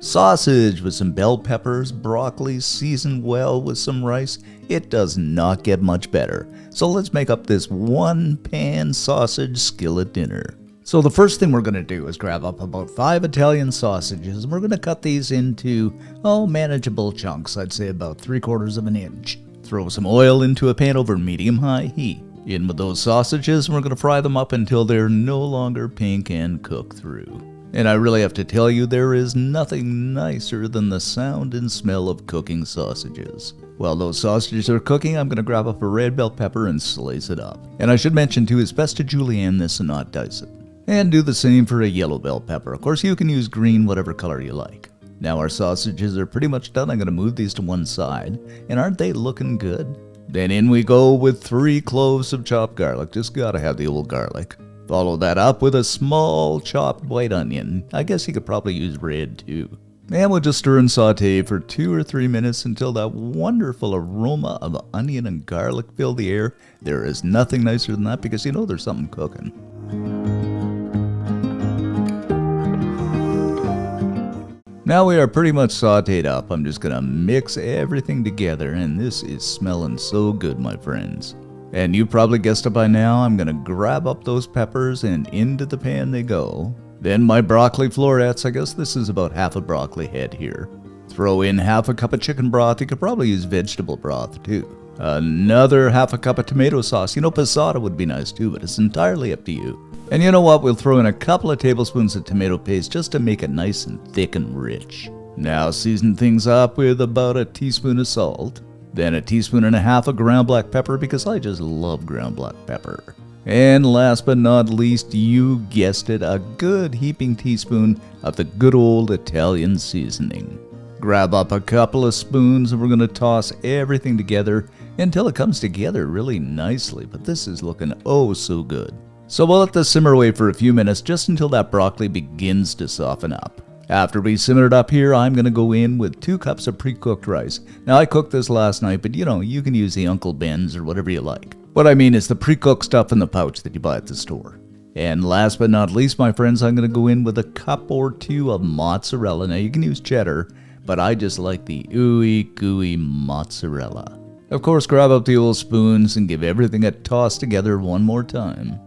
Sausage with some bell peppers, broccoli, seasoned well with some rice. It does not get much better. So let's make up this one-pan sausage skillet dinner. So the first thing we're going to do is grab up about 5 Italian sausages, and we're going to cut these into, manageable chunks, I'd say about 3/4 of an inch. Throw some oil into a pan over medium-high heat. In with those sausages, and we're going to fry them up until they're no longer pink and cook through. And I really have to tell you, there is nothing nicer than the sound and smell of cooking sausages. While those sausages are cooking, I'm going to grab up a red bell pepper and slice it up. And I should mention too, it's best to julienne this and not dice it. And do the same for a yellow bell pepper. Of course, you can use green, whatever color you like. Now our sausages are pretty much done. I'm going to move these to one side. And aren't they looking good? Then in we go with 3 cloves of chopped garlic. Just gotta have the old garlic. Follow that up with a small chopped white onion. I guess you could probably use red too. And we'll just stir and saute for 2 or 3 minutes until that wonderful aroma of onion and garlic fill the air. There is nothing nicer than that because you know there's something cooking. Now we are pretty much sauteed up. I'm just gonna mix everything together, and this is smelling so good, my friends. And you probably guessed it by now, I'm gonna grab up those peppers and into the pan they go. Then my broccoli florets, I guess this is about half a broccoli head here. Throw in half a cup of chicken broth. You could probably use vegetable broth too. Another half a cup of tomato sauce. Passata would be nice too, but it's entirely up to you. And you know what? We'll throw in a couple of tablespoons of tomato paste just to make it nice and thick and rich. Now season things up with about a teaspoon of salt. Then a teaspoon and a half of ground black pepper because I just love ground black pepper. And last but not least, you guessed it, a good heaping teaspoon of the good old Italian seasoning. Grab up a couple of spoons and we're going to toss everything together until it comes together really nicely. But this is looking oh so good. So we'll let this simmer away for a few minutes just until that broccoli begins to soften up. After we simmer it up here, I'm going to go in with 2 cups of pre-cooked rice. Now I cooked this last night, but you can use the Uncle Ben's or whatever you like. What I mean is the pre-cooked stuff in the pouch that you buy at the store. And last but not least, my friends, I'm going to go in with a cup or 2 of mozzarella. Now you can use cheddar, but I just like the ooey gooey mozzarella. Of course, grab up the old spoons and give everything a toss together one more time.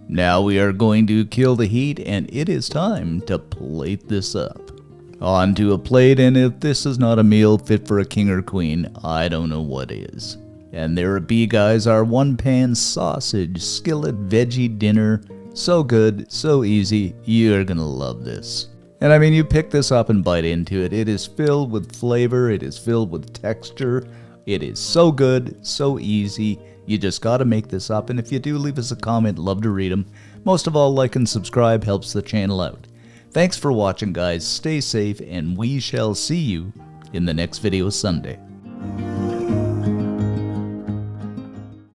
Now we are going to kill the heat, and it is time to plate this up. Onto a plate, and if this is not a meal fit for a king or queen, I don't know what is. And there it be, guys, our one-pan sausage skillet veggie dinner. So good, so easy, you're gonna love this. And I mean, you pick this up and bite into it. It is filled with flavor, it is filled with texture. It is so good, so easy. You just gotta make this up, and if you do, leave us a comment, love to read them. Most of all, like and subscribe helps the channel out. Thanks for watching, guys. Stay safe, and we shall see you in the next video Sunday.